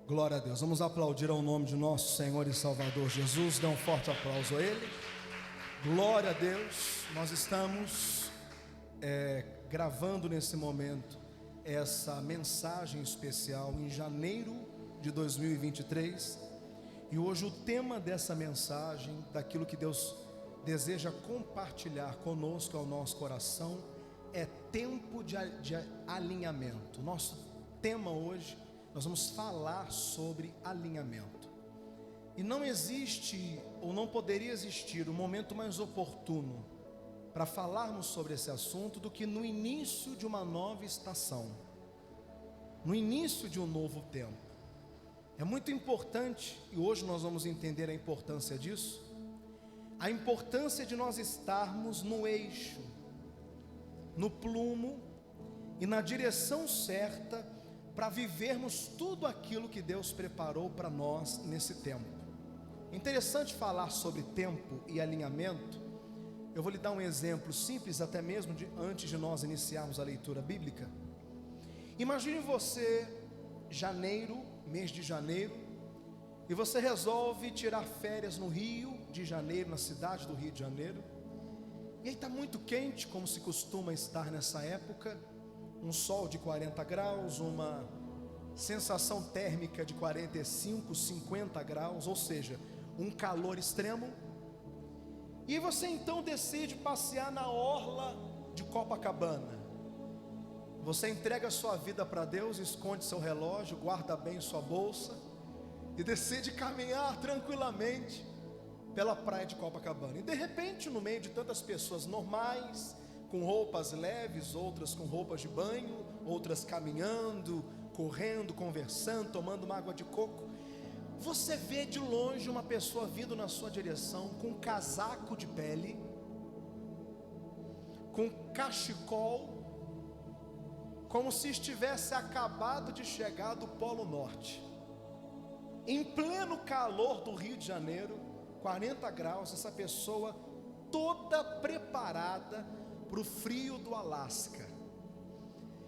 Glória a Deus. Vamos aplaudir ao nome de nosso Senhor e Salvador Jesus. Dê um forte aplauso a Ele. Glória a Deus. Nós estamos gravando nesse momento essa mensagem especial em janeiro de 2023. E hoje o tema dessa mensagem, daquilo que Deus deseja compartilhar conosco ao nosso coração, é tempo de alinhamento. Nosso tema hoje, nós vamos falar sobre alinhamento. E não existe, ou não poderia existir, um momento mais oportuno para falarmos sobre esse assunto do que no início de uma nova estação, no início de um novo tempo. É muito importante, e hoje nós vamos entender a importância disso, a importância de nós estarmos no eixo, no plumo e na direção certa para vivermos tudo aquilo que Deus preparou para nós nesse tempo. É interessante falar sobre tempo e alinhamento. Eu vou lhe dar um exemplo simples, até mesmo antes de nós iniciarmos a leitura bíblica. Imagine você, mês de janeiro, e você resolve tirar férias no Rio de Janeiro, na cidade do Rio de Janeiro. E aí está muito quente, como se costuma estar nessa época, um sol de 40 graus, uma sensação térmica de 45, 50 graus, ou seja, um calor extremo. E você então decide passear na orla de Copacabana. Você entrega a sua vida para Deus, esconde seu relógio, guarda bem sua bolsa e decide caminhar tranquilamente pela praia de Copacabana. E de repente, no meio de tantas pessoas normais, com roupas leves, outras com roupas de banho, outras caminhando, correndo, conversando, tomando uma água de coco, você vê de longe uma pessoa vindo na sua direção com um casaco de pele, com cachecol, como se estivesse acabado de chegar do Polo Norte, em pleno calor do Rio de Janeiro, 40 graus, essa pessoa toda preparada para o frio do Alasca.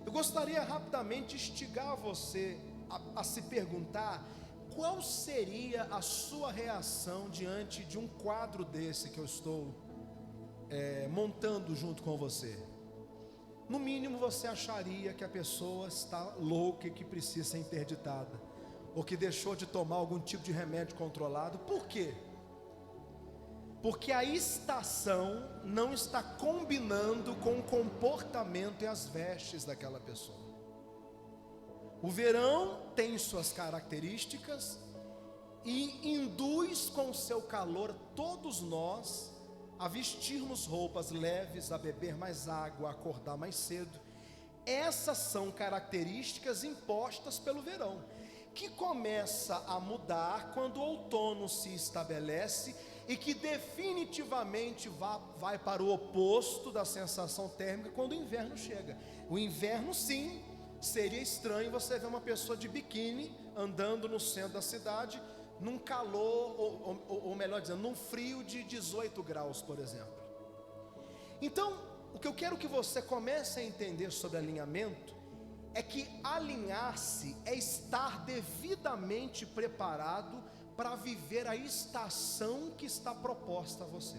Eu gostaria rapidamente de instigar você a se perguntar qual seria a sua reação diante de um quadro desse que eu estou montando junto com você. No mínimo você acharia que a pessoa está louca e que precisa ser interditada, ou que deixou de tomar algum tipo de remédio controlado. Por quê? Porque a estação não está combinando com o comportamento e as vestes daquela pessoa. O verão tem suas características e induz com o seu calor todos nós a vestirmos roupas leves, a beber mais água, a acordar mais cedo. Essas são características impostas pelo verão, que começa a mudar quando o outono se estabelece e que definitivamente vai para o oposto da sensação térmica quando o inverno chega. O inverno, sim, seria estranho você ver uma pessoa de biquíni andando no centro da cidade num calor, ou melhor dizendo, num frio de 18 graus, por exemplo. Então, o que eu quero que você comece a entender sobre alinhamento é que alinhar-se é estar devidamente preparado para viver a estação que está proposta a você.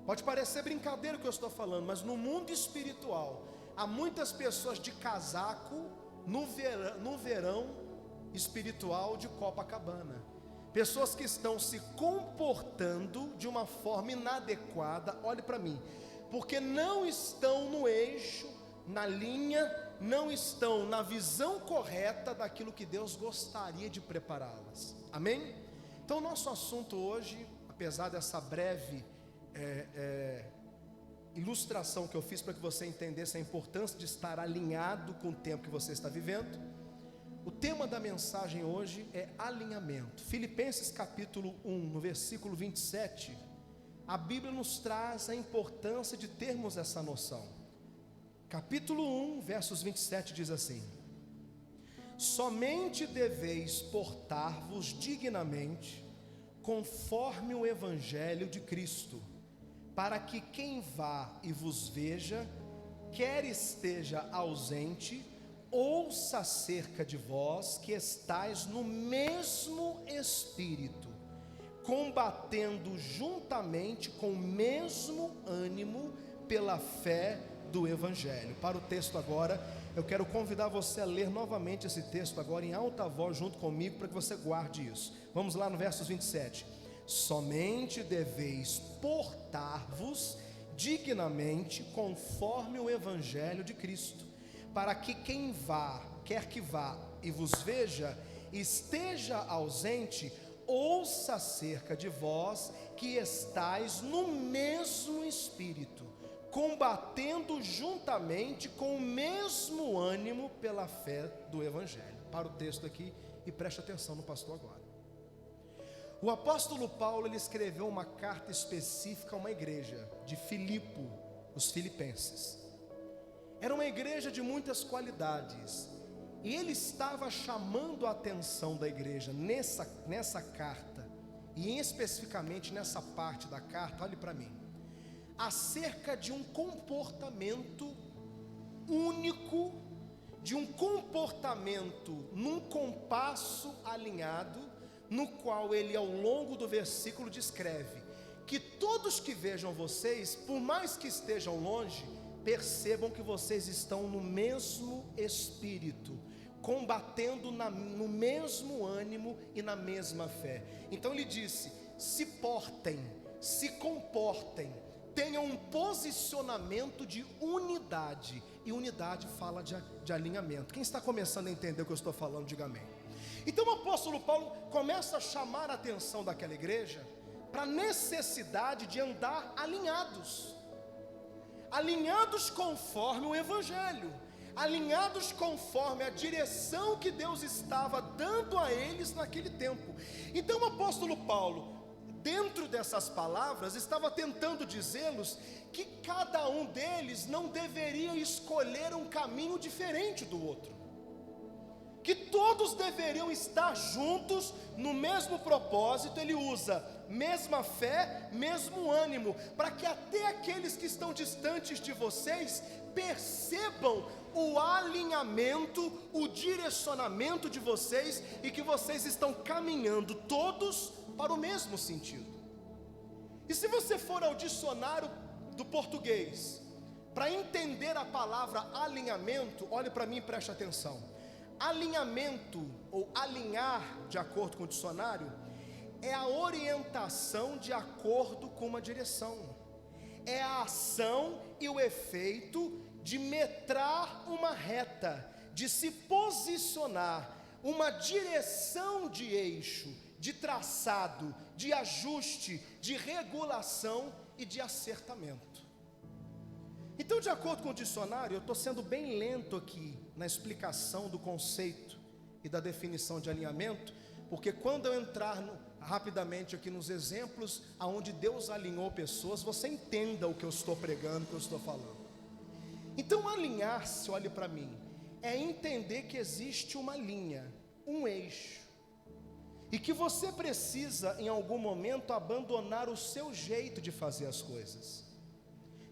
Pode parecer brincadeira o que eu estou falando, mas no mundo espiritual há muitas pessoas de casaco no verão espiritual de Copacabana. Pessoas que estão se comportando de uma forma inadequada, olhe para mim, porque não estão no eixo, na linha, não estão na visão correta daquilo que Deus gostaria de prepará-las. Amém? Então, nosso assunto hoje, apesar dessa breve ilustração que eu fiz para que você entendesse a importância de estar alinhado com o tempo que você está vivendo, o tema da mensagem hoje é alinhamento. Filipenses capítulo 1, no versículo 27, a Bíblia nos traz a importância de termos essa noção. Capítulo 1, versos 27 diz assim: somente deveis portar-vos dignamente, conforme o Evangelho de Cristo, para que quem vá e vos veja, quer esteja ausente, ouça acerca de vós que estáis no mesmo espírito, combatendo juntamente com o mesmo ânimo pela fé do Evangelho. Para o texto agora, eu quero convidar você a ler novamente esse texto agora em alta voz junto comigo, para que você guarde isso. Vamos lá no versos 27. Somente deveis portar-vos dignamente conforme o Evangelho de Cristo, para que quem quer que vá e vos veja, esteja ausente, ouça acerca de vós que estáis no mesmo espírito, combatendo juntamente com o mesmo ânimo pela fé do Evangelho. Para o texto aqui e preste atenção no pastor agora. O apóstolo Paulo, ele escreveu uma carta específica a uma igreja de Filipo, os filipenses. Era uma igreja de muitas qualidades, e ele estava chamando a atenção da igreja nessa carta, e especificamente nessa parte da carta, olhe para mim, acerca de um comportamento único, de um comportamento num compasso alinhado, no qual ele ao longo do versículo descreve que todos que vejam vocês, por mais que estejam longe, percebam que vocês estão no mesmo espírito, combatendo no mesmo ânimo e na mesma fé. Então ele disse: se portem, se comportem, tenham um posicionamento de unidade, e unidade fala de alinhamento. Quem está começando a entender o que eu estou falando, diga amém. Então o apóstolo Paulo começa a chamar a atenção daquela igreja para a necessidade de andar alinhados conforme o Evangelho, alinhados conforme a direção que Deus estava dando a eles naquele tempo. Então o apóstolo Paulo, dentro dessas palavras, estava tentando dizê-los que cada um deles não deveria escolher um caminho diferente do outro, que todos deveriam estar juntos no mesmo propósito. Ele usa mesma fé, mesmo ânimo, para que até aqueles que estão distantes de vocês percebam o alinhamento, o direcionamento de vocês, e que vocês estão caminhando todos para o mesmo sentido. E se você for ao dicionário do português para entender a palavra alinhamento, olhe para mim e preste atenção. Alinhamento, ou alinhar, de acordo com o dicionário, é a orientação de acordo com uma direção, é a ação e o efeito de metrar uma reta, de se posicionar, uma direção de eixo, de traçado, de ajuste, de regulação e de acertamento. Então, de acordo com o dicionário, eu estou sendo bem lento aqui na explicação do conceito e da definição de alinhamento, porque quando eu entrar rapidamente aqui nos exemplos aonde Deus alinhou pessoas, você entenda o que eu estou pregando, o que eu estou falando. Então, alinhar-se, olhe para mim, é entender que existe uma linha, um eixo, e que você precisa em algum momento abandonar o seu jeito de fazer as coisas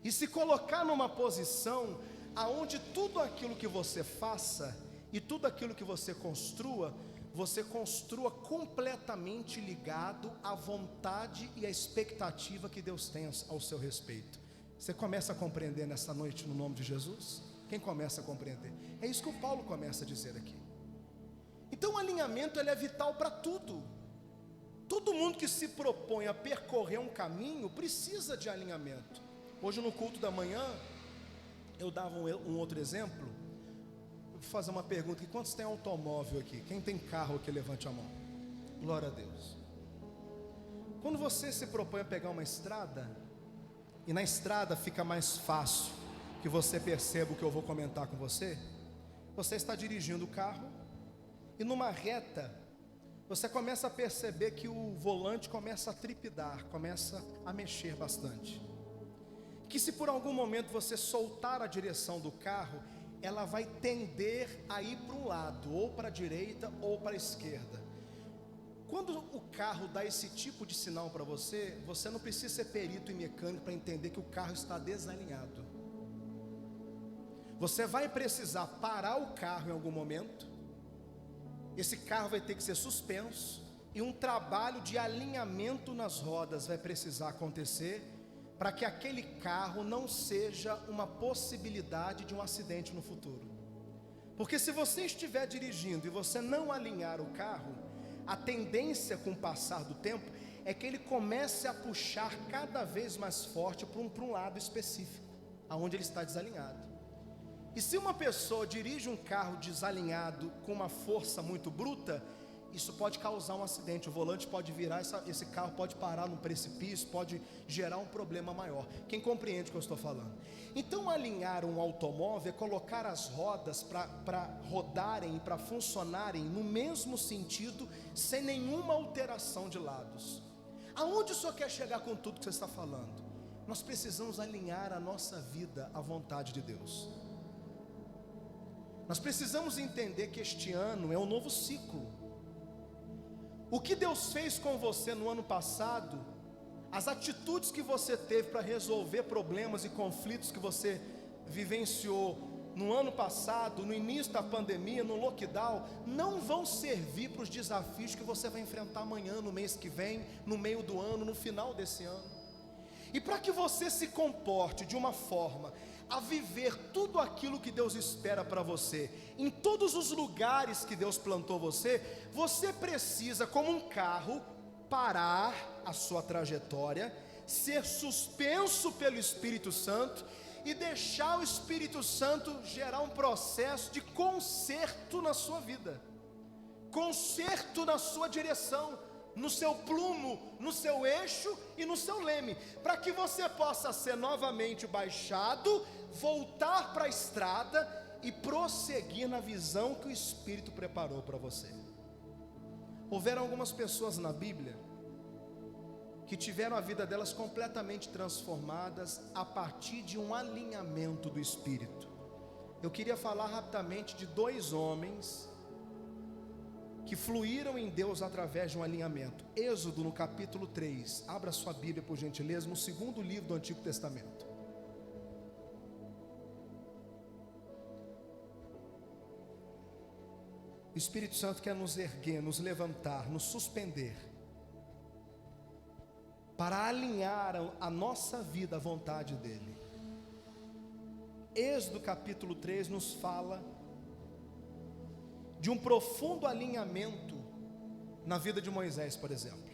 e se colocar numa posição aonde tudo aquilo que você faça e tudo aquilo que você construa completamente ligado à vontade e à expectativa que Deus tem ao seu respeito. Você começa a compreender nessa noite no nome de Jesus? Quem começa a compreender? É isso que o Paulo começa a dizer aqui. Então o alinhamento, ele é vital para tudo. Todo mundo que se propõe a percorrer um caminho precisa de alinhamento. Hoje no culto da manhã eu dava um outro exemplo. Eu vou fazer uma pergunta aqui: quantos tem automóvel aqui? Quem tem carro aqui, levante a mão. Glória a Deus. Quando você se propõe a pegar uma estrada, e na estrada fica mais fácil que você perceba o que eu vou comentar com você, você está dirigindo o carro, e numa reta, você começa a perceber que o volante começa a tripidar, começa a mexer bastante. Que se por algum momento você soltar a direção do carro, ela vai tender a ir para um lado, ou para a direita ou para a esquerda. Quando o carro dá esse tipo de sinal para você, você não precisa ser perito e mecânico para entender que o carro está desalinhado. Você vai precisar parar o carro em algum momento. Esse carro vai ter que ser suspenso e um trabalho de alinhamento nas rodas vai precisar acontecer para que aquele carro não seja uma possibilidade de um acidente no futuro. Porque se você estiver dirigindo e você não alinhar o carro, a tendência com o passar do tempo é que ele comece a puxar cada vez mais forte para um lado específico, aonde ele está desalinhado. E se uma pessoa dirige um carro desalinhado com uma força muito bruta, isso pode causar um acidente. O volante pode virar, esse carro pode parar num precipício, pode gerar um problema maior. Quem compreende o que eu estou falando? Então, alinhar um automóvel é colocar as rodas para rodarem e para funcionarem no mesmo sentido, sem nenhuma alteração de lados. Aonde o Senhor quer chegar com tudo que você está falando? Nós precisamos alinhar a nossa vida à vontade de Deus. Nós precisamos entender que este ano é um novo ciclo. O que Deus fez com você no ano passado, as atitudes que você teve para resolver problemas e conflitos que você vivenciou no ano passado, no início da pandemia, no lockdown, não vão servir para os desafios que você vai enfrentar amanhã, no mês que vem, no meio do ano, no final desse ano. E para que você se comporte de uma forma a viver tudo aquilo que Deus espera para você, em todos os lugares que Deus plantou você, você precisa, como um carro, parar a sua trajetória, ser suspenso pelo Espírito Santo e deixar o Espírito Santo gerar um processo de conserto na sua vida, conserto na sua direção, no seu plumo, no seu eixo e no seu leme, para que você possa ser novamente baixado, voltar para a estrada e prosseguir na visão que o Espírito preparou para você. Houveram algumas pessoas na Bíblia que tiveram a vida delas completamente transformadas a partir de um alinhamento do Espírito. Eu queria falar rapidamente de dois homens que fluíram em Deus através de um alinhamento. Êxodo no capítulo 3, abra sua Bíblia por gentileza, no segundo livro do Antigo Testamento. O Espírito Santo quer nos erguer, nos levantar, nos suspender, para alinhar a nossa vida à vontade dEle. Êxodo capítulo 3 nos fala de um profundo alinhamento na vida de Moisés, por exemplo.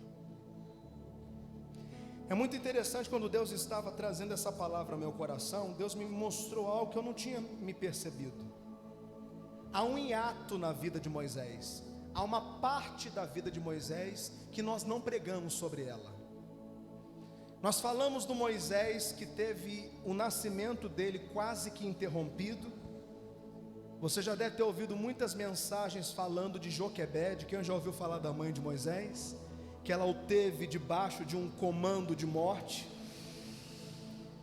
É muito interessante, quando Deus estava trazendo essa palavra ao meu coração, Deus me mostrou algo que eu não tinha me percebido. Há um hiato na vida de Moisés, há uma parte da vida de Moisés que nós não pregamos sobre ela. Nós falamos do Moisés que teve o nascimento dele quase que interrompido. Você já deve ter ouvido muitas mensagens falando de Joquebede. Quem já ouviu falar da mãe de Moisés? Que ela o teve debaixo de um comando de morte,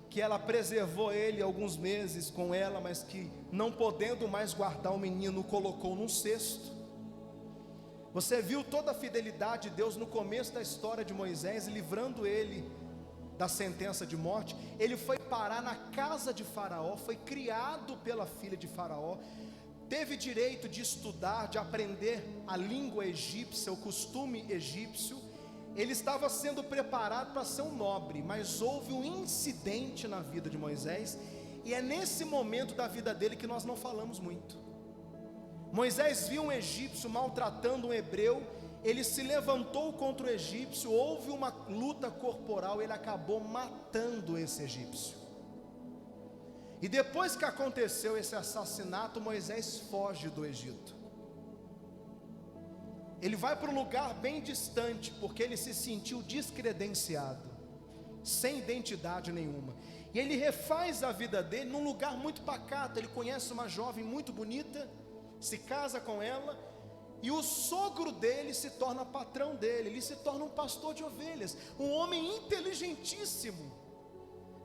que ela preservou ele alguns meses com ela, mas que não podendo mais guardar o menino, o colocou num cesto. Você viu toda a fidelidade de Deus no começo da história de Moisés, livrando ele da sentença de morte. Ele foi parar na casa de Faraó, foi criado pela filha de Faraó, teve direito de estudar, de aprender a língua egípcia, o costume egípcio. Ele estava sendo preparado para ser um nobre, mas houve um incidente na vida de Moisés, e é nesse momento da vida dele que nós não falamos muito. Moisés viu um egípcio maltratando um hebreu, ele se levantou contra o egípcio, houve uma luta corporal, ele acabou matando esse egípcio. E depois que aconteceu esse assassinato, Moisés foge do Egito. Ele vai para um lugar bem distante, porque ele se sentiu descredenciado, sem identidade nenhuma. E ele refaz a vida dele num lugar muito pacato. Ele conhece uma jovem muito bonita, se casa com ela, e o sogro dele se torna patrão dele, ele se torna um pastor de ovelhas, um homem inteligentíssimo.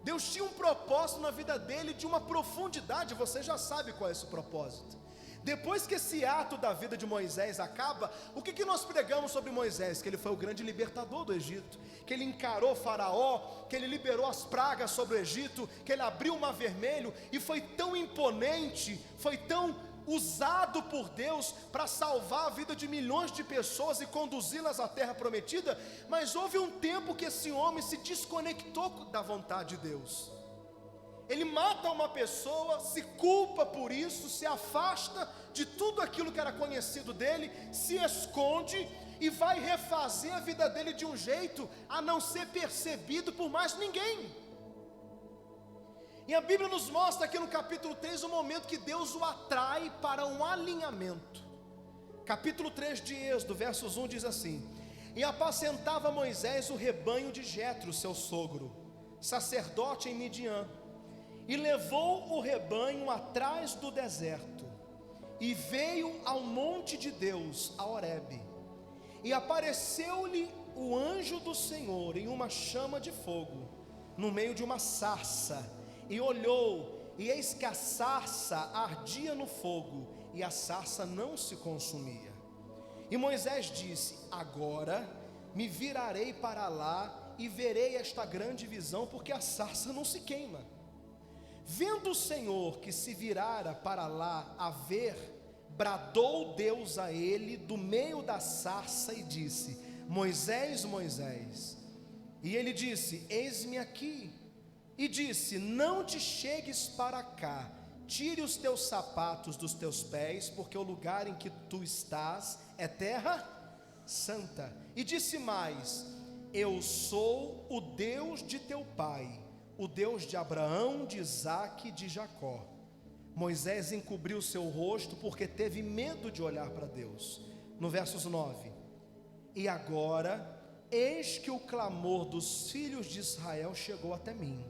Deus tinha um propósito na vida dele de uma profundidade, você já sabe qual é esse propósito. Depois que esse ato da vida de Moisés acaba, o que nós pregamos sobre Moisés? Que ele foi o grande libertador do Egito, que ele encarou Faraó, que ele liberou as pragas sobre o Egito, que ele abriu o Mar Vermelho, e foi tão imponente, foi tão usado por Deus para salvar a vida de milhões de pessoas e conduzi-las à terra prometida. Mas houve um tempo que esse homem se desconectou da vontade de Deus. Ele mata uma pessoa, se culpa por isso, se afasta de tudo aquilo que era conhecido dele, se esconde e vai refazer a vida dele de um jeito a não ser percebido por mais ninguém. E a Bíblia nos mostra aqui no capítulo 3 o momento que Deus o atrai para um alinhamento. Capítulo 3 de Êxodo, versos 1 diz assim: E apacentava Moisés o rebanho de Jetro, seu sogro, sacerdote em Midian, e levou o rebanho atrás do deserto, e veio ao monte de Deus, a Horebe, e apareceu-lhe o anjo do Senhor em uma chama de fogo, no meio de uma sarça, e olhou, e eis que a sarça ardia no fogo, e a sarça não se consumia. E Moisés disse: Agora me virarei para lá, e verei esta grande visão, porque a sarça não se queima. Vendo o Senhor que se virara para lá a ver, bradou Deus a ele do meio da sarça e disse: Moisés, Moisés. E ele disse: Eis-me aqui. E disse: Não te chegues para cá, tire os teus sapatos dos teus pés, porque o lugar em que tu estás é terra santa. E disse mais: Eu sou o Deus de teu pai, o Deus de Abraão, de Isaque e de Jacó. Moisés encobriu seu rosto porque teve medo de olhar para Deus. No versos 9: E agora, eis que o clamor dos filhos de Israel chegou até mim.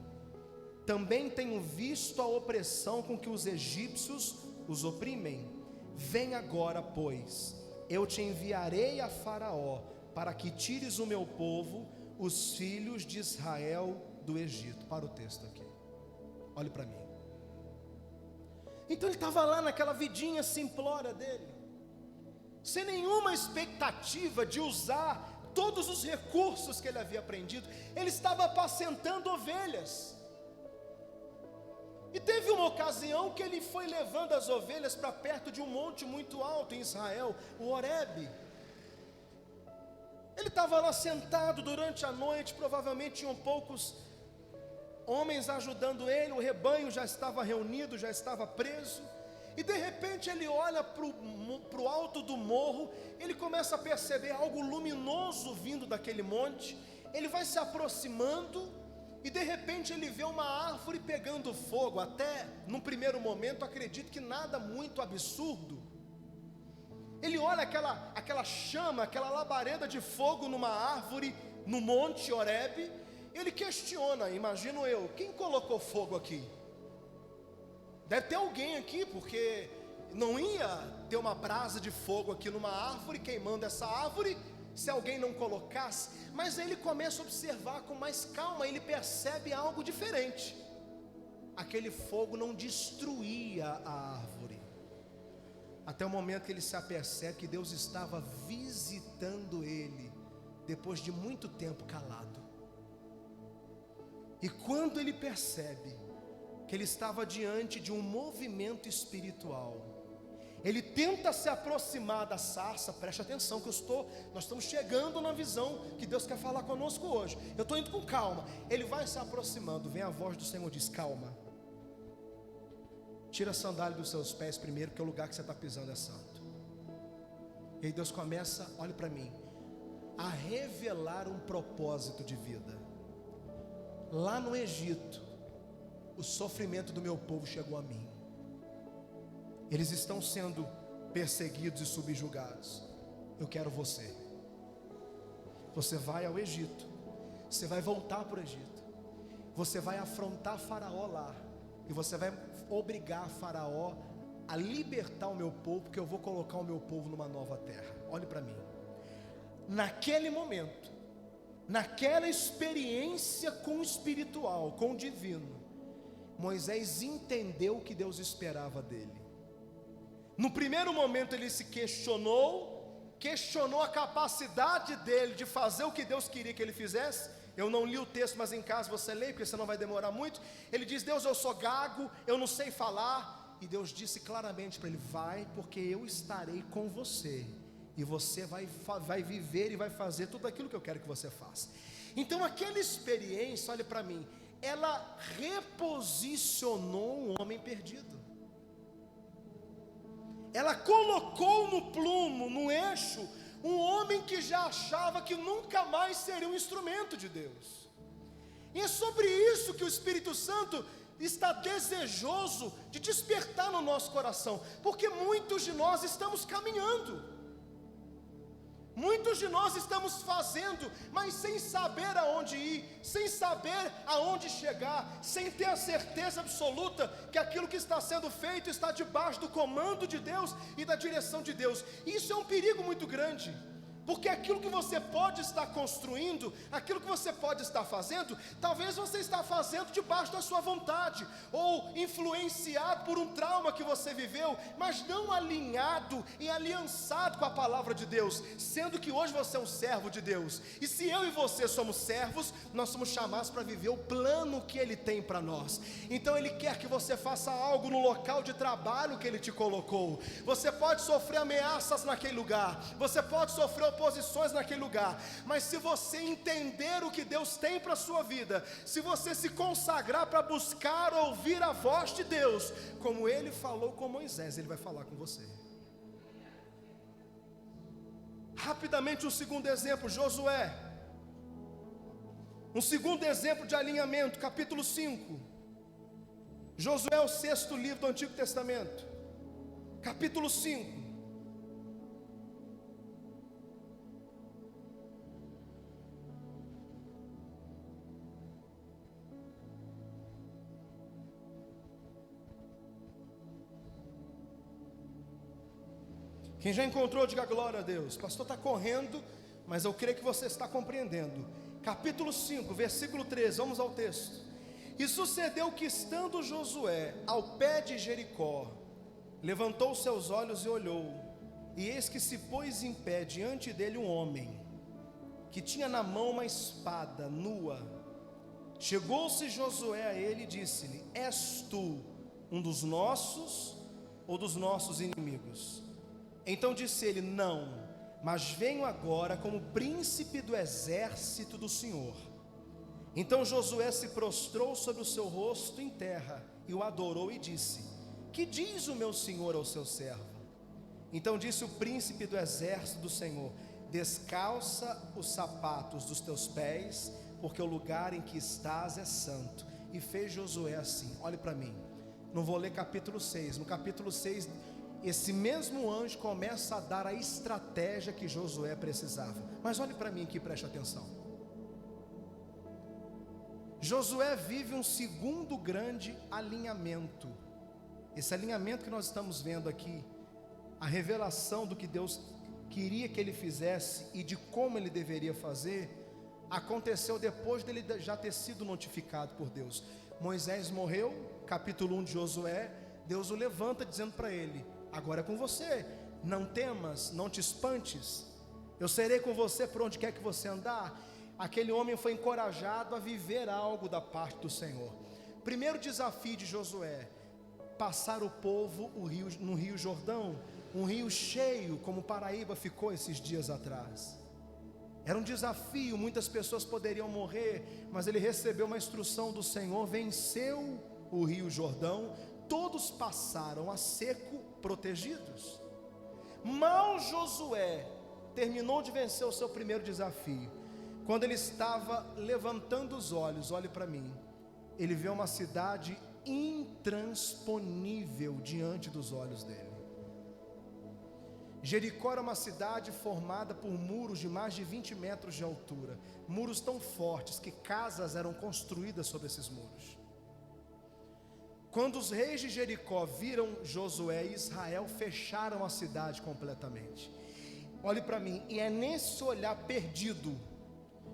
Também tenho visto a opressão com que os egípcios os oprimem. Vem agora, pois, eu te enviarei a Faraó, para que tires o meu povo, os filhos de Israel, do Egito. Para o texto aqui, olhe para mim. Então ele estava lá naquela vidinha simplória dele, sem nenhuma expectativa de usar todos os recursos que ele havia aprendido. Ele estava apacentando ovelhas. E teve uma ocasião que ele foi levando as ovelhas para perto de um monte muito alto em Israel, o Horebe. Ele estava lá sentado durante a noite, provavelmente tinham poucos homens ajudando ele, o rebanho já estava reunido, já estava preso. E de repente ele olha para o alto do morro, ele começa a perceber algo luminoso vindo daquele monte. Ele vai se aproximando e de repente ele vê uma árvore pegando fogo. Até num primeiro momento acredito que nada muito absurdo. Ele olha aquela chama, aquela labareda de fogo numa árvore no monte Horebe. Ele questiona, imagino eu, quem colocou fogo aqui? Deve ter alguém aqui, porque não ia ter uma brasa de fogo aqui numa árvore, queimando essa árvore, se alguém não colocasse. Mas aí ele começa a observar com mais calma, ele percebe algo diferente. Aquele fogo não destruía a árvore, até o momento que ele se apercebe que Deus estava visitando ele, depois de muito tempo calado. E quando ele percebe que ele estava diante de um movimento espiritual, ele tenta se aproximar da sarça. Preste atenção que nós estamos chegando na visão que Deus quer falar conosco hoje. Eu estou indo com calma. Ele vai se aproximando, vem a voz do Senhor, diz: calma, tira a sandália dos seus pés primeiro, porque o lugar que você está pisando é santo. E aí Deus começa, olhe para mim, a revelar um propósito de vida. Lá no Egito, o sofrimento do meu povo chegou a mim. Eles estão sendo perseguidos e subjugados. Eu quero você. Você vai ao Egito. Você vai voltar para o Egito. Você vai afrontar Faraó lá. E você vai obrigar Faraó a libertar o meu povo, porque eu vou colocar o meu povo numa nova terra. Olhe para mim. Naquele momento, naquela experiência com o espiritual, com o divino, Moisés entendeu o que Deus esperava dele. No primeiro momento ele se questionou a capacidade dele de fazer o que Deus queria que ele fizesse. Eu não li o texto, mas em casa você lê, porque senão vai demorar muito. Ele diz: Deus, eu sou gago, eu não sei falar. E Deus disse claramente para ele: vai, porque eu estarei com você, e você vai viver e vai fazer tudo aquilo que eu quero que você faça. Então aquela experiência, olhe para mim, ela reposicionou um homem perdido. Ela colocou no plumo, no eixo, um homem que já achava que nunca mais seria um instrumento de Deus. E é sobre isso que o Espírito Santo está desejoso de despertar no nosso coração, porque muitos de nós estamos caminhando, muitos de nós estamos fazendo, mas sem saber aonde ir, sem saber aonde chegar, sem ter a certeza absoluta que aquilo que está sendo feito está debaixo do comando de Deus e da direção de Deus. Isso é um perigo muito grande, porque aquilo que você pode estar construindo, aquilo que você pode estar fazendo, talvez você está fazendo debaixo da sua vontade, ou influenciado por um trauma que você viveu, mas não alinhado e aliançado com a palavra de Deus, sendo que hoje você é um servo de Deus. E se eu e você somos servos, nós somos chamados para viver o plano que Ele tem para nós. Então Ele quer que você faça algo no local de trabalho que Ele te colocou. Você pode sofrer ameaças naquele lugar, você pode sofrer oposições naquele lugar, mas se você entender o que Deus tem para a sua vida, se você se consagrar para buscar ouvir a voz de Deus, como Ele falou com Moisés, Ele vai falar com você. Rapidamente, um segundo exemplo, Josué. Um segundo exemplo de alinhamento, capítulo 5. Josué é o 6º livro do Antigo Testamento, capítulo 5. Quem já encontrou, diga glória a Deus. O pastor está correndo, mas eu creio que você está compreendendo. Capítulo 5, versículo 13, vamos ao texto. E sucedeu que, estando Josué ao pé de Jericó, levantou seus olhos e olhou, e eis que se pôs em pé diante dele um homem, que tinha na mão uma espada nua. Chegou-se Josué a ele e disse-lhe: és tu um dos nossos ou dos nossos inimigos? Então disse ele: não, mas venho agora como príncipe do exército do Senhor. Então Josué se prostrou sobre o seu rosto em terra e o adorou e disse: que diz o meu senhor ao seu servo? Então disse o príncipe do exército do Senhor: descalça os sapatos dos teus pés, porque o lugar em que estás é santo. E fez Josué assim. Olhe para mim, não vou ler capítulo 6. No capítulo 6, esse mesmo anjo começa a dar a estratégia que Josué precisava. Mas olhe para mim aqui, preste atenção. Josué vive um segundo grande alinhamento. Esse alinhamento que nós estamos vendo aqui, a revelação do que Deus queria que ele fizesse e de como ele deveria fazer, aconteceu depois dele já ter sido notificado por Deus. Moisés morreu, capítulo 1 de Josué, Deus o levanta dizendo para ele: agora é com você, não temas, não te espantes, eu serei com você por onde quer que você andar. Aquele homem foi encorajado a viver algo da parte do Senhor. Primeiro desafio de Josué: passar o povo no rio Jordão, um rio cheio, como Paraíba ficou esses dias atrás. Era um desafio, muitas pessoas poderiam morrer, mas ele recebeu uma instrução do Senhor, venceu o rio Jordão, todos passaram a seco, protegidos. Mal Josué terminou de vencer o seu primeiro desafio, quando ele estava levantando os olhos, olhe para mim, ele vê uma cidade intransponível diante dos olhos dele. Jericó era uma cidade formada por muros de mais de 20 metros de altura, muros tão fortes que casas eram construídas sobre esses muros. Quando os reis de Jericó viram Josué e Israel, fecharam a cidade completamente. Olhe para mim, e é nesse olhar perdido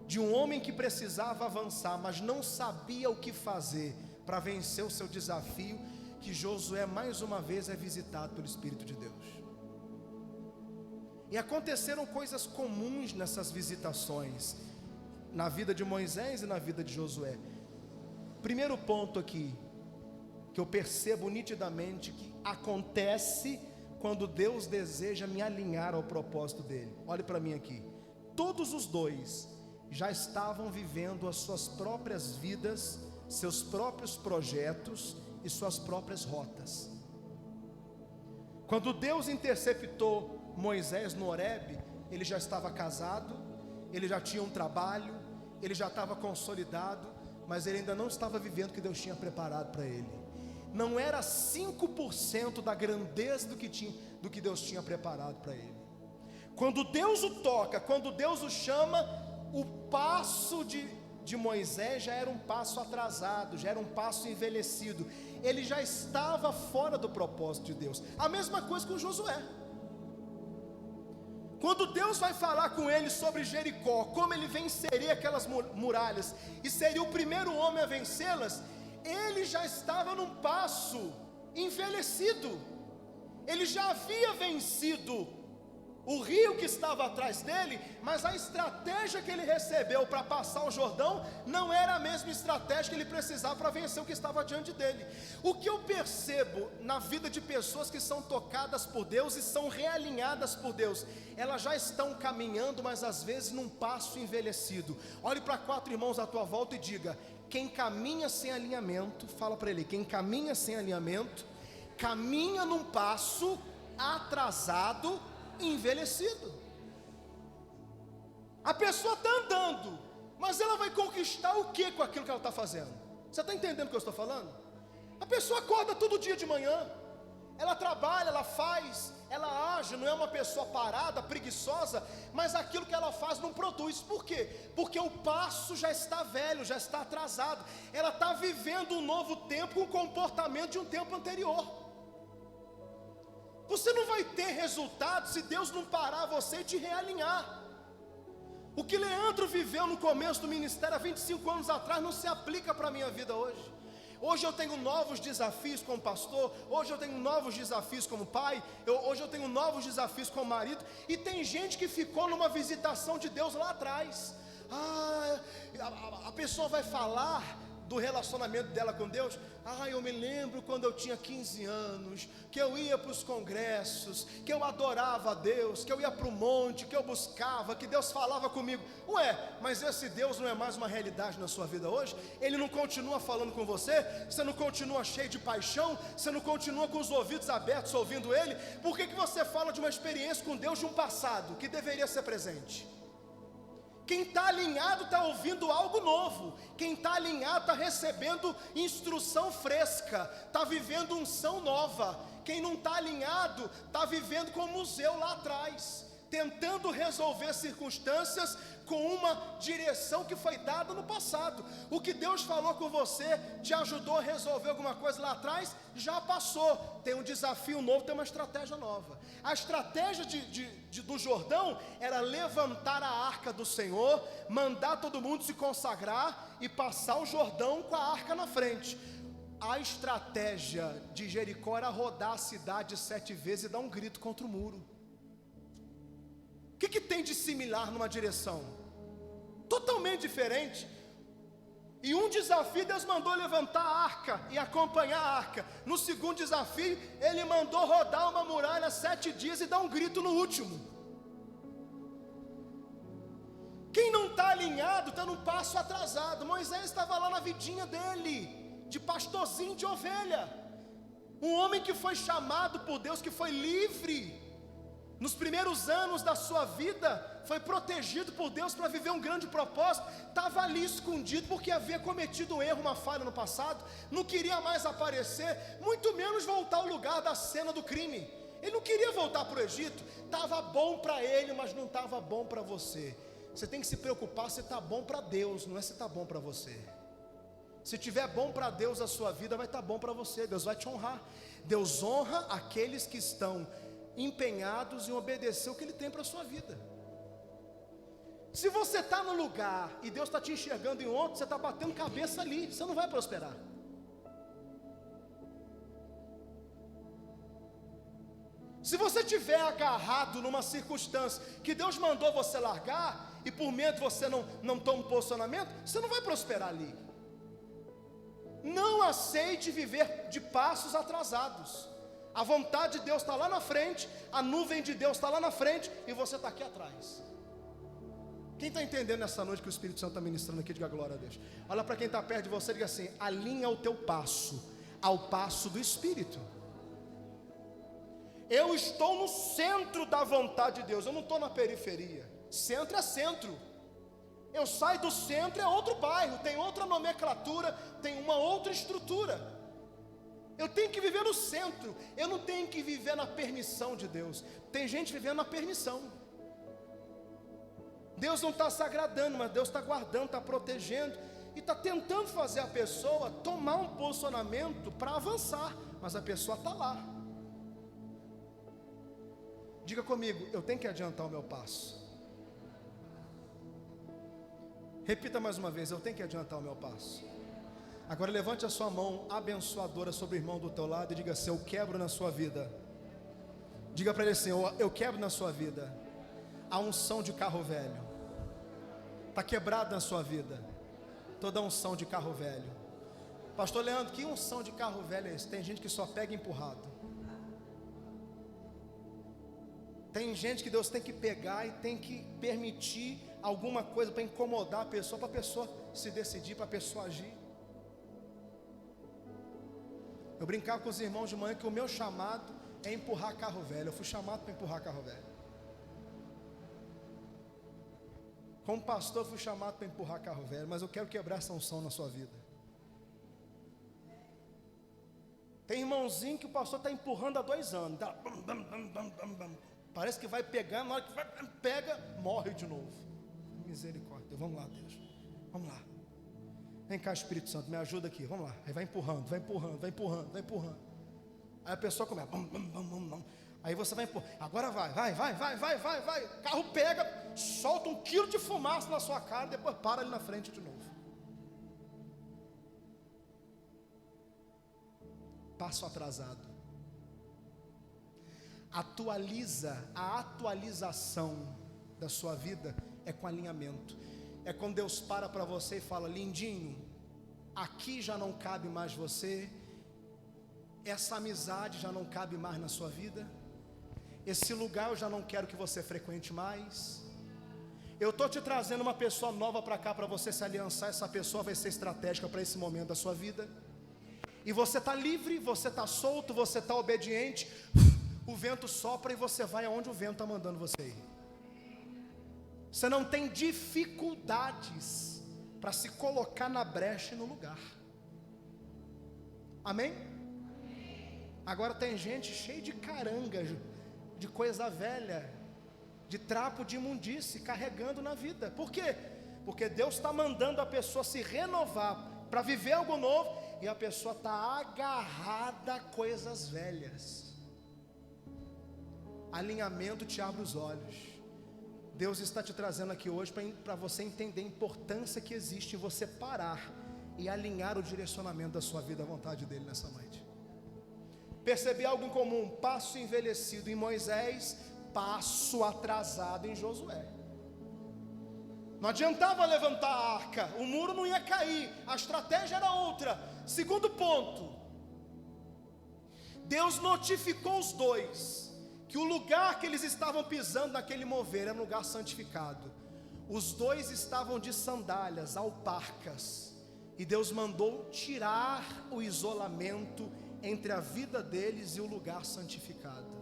de um homem que precisava avançar, mas não sabia o que fazer para vencer o seu desafio, que Josué mais uma vez é visitado pelo Espírito de Deus. E aconteceram coisas comuns nessas visitações, na vida de Moisés e na vida de Josué. Primeiro ponto aqui, que eu percebo nitidamente que acontece quando Deus deseja me alinhar ao propósito dele. Olhe para mim aqui. Todos os dois já estavam vivendo as suas próprias vidas, seus próprios projetos e suas próprias rotas. Quando Deus interceptou Moisés no Horebe, ele já estava casado, ele já tinha um trabalho, ele já estava consolidado, mas ele ainda não estava vivendo o que Deus tinha preparado para ele. Não era 5% da grandeza do que Deus tinha preparado para ele. Quando Deus o toca, quando Deus o chama, o passo de Moisés já era um passo atrasado, já era um passo envelhecido. Ele já estava fora do propósito de Deus. A mesma coisa com Josué. Quando Deus vai falar com ele sobre Jericó, como ele venceria aquelas muralhas, e seria o primeiro homem a vencê-las, ele já estava num passo envelhecido. Ele já havia vencido o rio que estava atrás dele, mas a estratégia que ele recebeu para passar o Jordão não era a mesma estratégia que ele precisava para vencer o que estava diante dele. O que eu percebo na vida de pessoas que são tocadas por Deus e são realinhadas por Deus, elas já estão caminhando, mas às vezes num passo envelhecido. Olhe para 4 irmãos à tua volta e diga: quem caminha sem alinhamento, fala para ele, quem caminha sem alinhamento, caminha num passo atrasado, envelhecido. A pessoa está andando, mas ela vai conquistar o que com aquilo que ela está fazendo? Você está entendendo o que eu estou falando? A pessoa acorda todo dia de manhã, ela trabalha, ela faz, ela age, não é uma pessoa parada, preguiçosa, mas aquilo que ela faz não produz. Por quê? Porque o passo já está velho, já está atrasado. Ela está vivendo um novo tempo com o comportamento de um tempo anterior. Você não vai ter resultado se Deus não parar você e te realinhar. O que Leandro viveu no começo do ministério há 25 anos atrás não se aplica para a minha vida hoje. Hoje eu tenho novos desafios como pastor, hoje eu tenho novos desafios como pai, hoje eu tenho novos desafios como marido, e tem gente que ficou numa visitação de Deus lá atrás. A pessoa vai falar do relacionamento dela com Deus. Eu me lembro quando eu tinha 15 anos, que eu ia para os congressos, que eu adorava a Deus, que eu ia para o monte, que eu buscava, que Deus falava comigo. Ué, mas esse Deus não é mais uma realidade na sua vida hoje? Ele não continua falando com você? Você não continua cheio de paixão? Você não continua com os ouvidos abertos ouvindo Ele? Por que você fala de uma experiência com Deus de um passado que deveria ser presente? Quem está alinhado está ouvindo algo novo. Quem está alinhado está recebendo instrução fresca, está vivendo unção nova. Quem não está alinhado está vivendo como o museu lá atrás, tentando resolver circunstâncias com uma direção que foi dada no passado. O que Deus falou com você, te ajudou a resolver alguma coisa lá atrás, já passou. Tem um desafio novo, tem uma estratégia nova. A estratégia do Jordão era levantar a arca do Senhor, mandar todo mundo se consagrar e passar o Jordão com a arca na frente. A estratégia de Jericó era rodar a cidade 7 vezes e dar um grito contra o muro. O que tem de similar numa direção? Totalmente diferente. E um desafio, Deus mandou levantar a arca e acompanhar a arca. No segundo desafio, Ele mandou rodar uma muralha 7 dias e dar um grito no último. Quem não está alinhado está num passo atrasado. Moisés estava lá na vidinha dele, de pastorzinho de ovelha. Um homem que foi chamado por Deus, que foi livre. Nos primeiros anos da sua vida, foi protegido por Deus para viver um grande propósito. Estava ali escondido porque havia cometido um erro, uma falha no passado. Não queria mais aparecer, muito menos voltar ao lugar da cena do crime. Ele não queria voltar para o Egito. Estava bom para ele, mas não estava bom para você. Você tem que se preocupar se está bom para Deus, não é se está bom para você. Se tiver bom para Deus a sua vida, vai estar bom para você. Deus vai te honrar. Deus honra aqueles que estão empenhados em obedecer o que Ele tem para a sua vida. Se você está no lugar e Deus está te enxergando em outro, você está batendo cabeça ali, você não vai prosperar. Se você estiver agarrado numa circunstância que Deus mandou você largar, e por medo você não toma um posicionamento, você não vai prosperar ali. Não aceite viver de passos atrasados. A vontade de Deus está lá na frente, a nuvem de Deus está lá na frente, e você está aqui atrás. Quem está entendendo nessa noite que o Espírito Santo está ministrando aqui, diga glória a Deus. Olha para quem está perto de você e diga assim: alinha o teu passo ao passo do Espírito. Eu estou no centro da vontade de Deus, eu não estou na periferia. Centro é centro. Eu saio do centro, é outro bairro, tem outra nomenclatura, tem uma outra estrutura. Eu tenho que viver no centro, eu não tenho que viver na permissão de Deus. Tem gente vivendo na permissão. Deus não está se agradando, mas Deus está guardando, está protegendo, e está tentando fazer a pessoa tomar um posicionamento para avançar, mas a pessoa está lá. Diga comigo: eu tenho que adiantar o meu passo. Repita mais uma vez: eu tenho que adiantar o meu passo. Agora levante a sua mão abençoadora sobre o irmão do teu lado e diga assim: eu quebro na sua vida. Diga para ele assim: eu quebro na sua vida a unção de carro velho. Está quebrado na sua vida toda unção de carro velho. Pastor Leandro, que unção de carro velho é esse? Tem gente que só pega empurrado. Tem gente que Deus tem que pegar e tem que permitir alguma coisa para incomodar a pessoa, para a pessoa se decidir, para a pessoa agir. Eu brincava com os irmãos de manhã que o meu chamado é empurrar carro velho. Eu fui chamado para empurrar carro velho. Como pastor, eu fui chamado para empurrar carro velho, mas eu quero quebrar essa unção na sua vida. Tem irmãozinho que o pastor está empurrando há 2 anos. Tá? Parece que vai pegar, na hora que vai, pega, morre de novo. Misericórdia. Vamos lá, Deus. Vamos lá. Vem cá, Espírito Santo, me ajuda aqui. Vamos lá. Aí vai empurrando, vai empurrando, vai empurrando, vai empurrando. Aí a pessoa começa. Aí você vai empurrar. Agora vai. Carro pega, solta 1 quilo de fumaça na sua cara, depois para ali na frente de novo. Passo atrasado. A atualização da sua vida é com alinhamento. É quando Deus para você e fala: lindinho, aqui já não cabe mais você, essa amizade já não cabe mais na sua vida, esse lugar eu já não quero que você frequente mais. Eu estou te trazendo uma pessoa nova para cá, para você se aliançar. Essa pessoa vai ser estratégica para esse momento da sua vida. E você está livre, você está solto, você está obediente. O vento sopra e você vai aonde o vento está mandando você ir. Você não tem dificuldades para se colocar na brecha e no lugar. Amém? Agora tem gente cheia de caranga, de coisa velha, de trapo de imundície, carregando na vida. Por quê? Porque Deus está mandando a pessoa se renovar para viver algo novo, e a pessoa está agarrada a coisas velhas. Alinhamento te abre os olhos. Deus está te trazendo aqui hoje para você entender a importância que existe em você parar e alinhar o direcionamento da sua vida à vontade dele nessa noite. Percebi algo em comum: passo envelhecido em Moisés, passo atrasado em Josué. Não adiantava levantar a arca, o muro não ia cair, a estratégia era outra. Segundo ponto, Deus notificou os dois que o lugar que eles estavam pisando naquele mover era um lugar santificado. Os dois estavam de sandálias, alparcas, e Deus mandou tirar o isolamento entre a vida deles e o lugar santificado.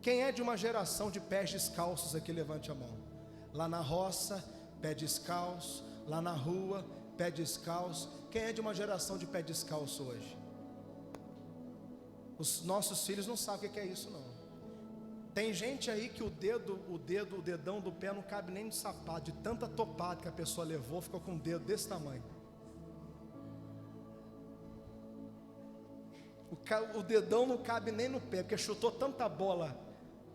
Quem é de uma geração de pés descalços aqui, levante a mão. Lá na roça, pé descalço. Lá na rua, pé descalço. Quem é de uma geração de pé descalço hoje? Os nossos filhos não sabem o que é isso, não. Tem gente aí que o dedão do pé não cabe nem no sapato, de tanta topada que a pessoa levou, ficou com um dedo desse tamanho. O dedão não cabe nem no pé, porque chutou tanta bola,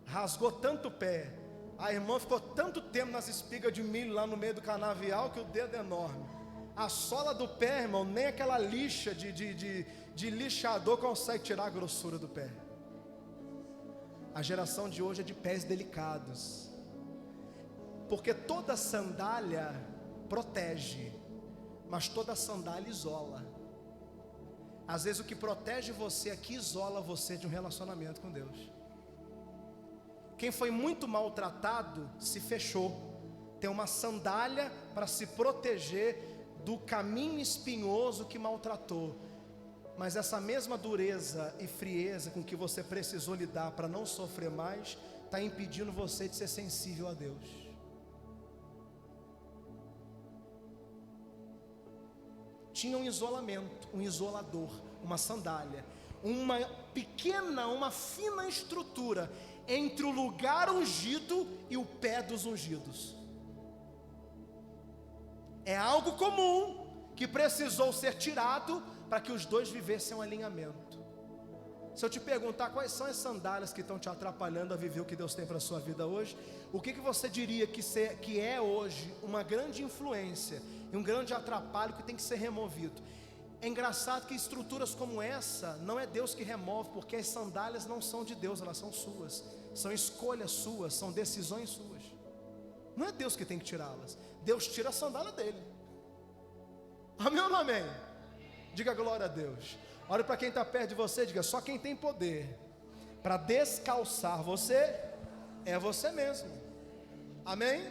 rasgou tanto o pé. A irmã ficou tanto tempo nas espigas de milho lá no meio do canavial, que o dedo é enorme. A sola do pé, irmão, nem aquela lixa de lixador consegue tirar a grossura do pé. A geração de hoje é de pés delicados, porque toda sandália protege, mas toda sandália isola. Às vezes o que protege você aqui isola você de um relacionamento com Deus. Quem foi muito maltratado se fechou, tem uma sandália para se proteger do caminho espinhoso que maltratou. Mas essa mesma dureza e frieza com que você precisou lidar para não sofrer mais, está impedindo você de ser sensível a Deus. Tinha um isolamento, um isolador, uma sandália, uma pequena, uma fina estrutura entre o lugar ungido e o pé dos ungidos. É algo comum que precisou ser tirado para que os dois vivessem um alinhamento. Se eu te perguntar quais são as sandálias que estão te atrapalhando a viver o que Deus tem para a sua vida hoje, o que você diria que é hoje uma grande influência e um grande atrapalho que tem que ser removido? É engraçado que estruturas como essa, não é Deus que remove, porque as sandálias não são de Deus, elas são suas, são escolhas suas, são decisões suas. Não é Deus que tem que tirá-las, Deus tira a sandália dele. Amém ou não amém? Diga glória a Deus. Olha para quem está perto de você, diga: só quem tem poder para descalçar você é você mesmo. Amém?